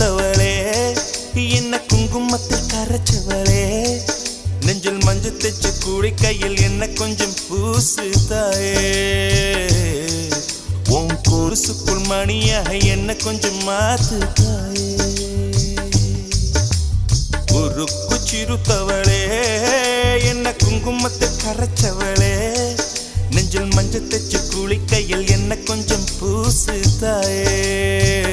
சிறுத்தவளே என்ன குங்குமத்தில் கரைச்சவளே நெஞ்சில் மஞ்சள் தைச்சு கூடி கையில் என்ன கொஞ்சம் பூசு தாயே உன் கொலுசுக்குள் மணியாக என்ன கொஞ்சம் மாத்து தாயே உருக்கு சிறுத்தவளே என்ன குங்குமத்தில் கரைச்சவளே நெஞ்சில் மஞ்சள் தைச்சு கூலி கையில் என்ன கொஞ்சம் பூசு தாயே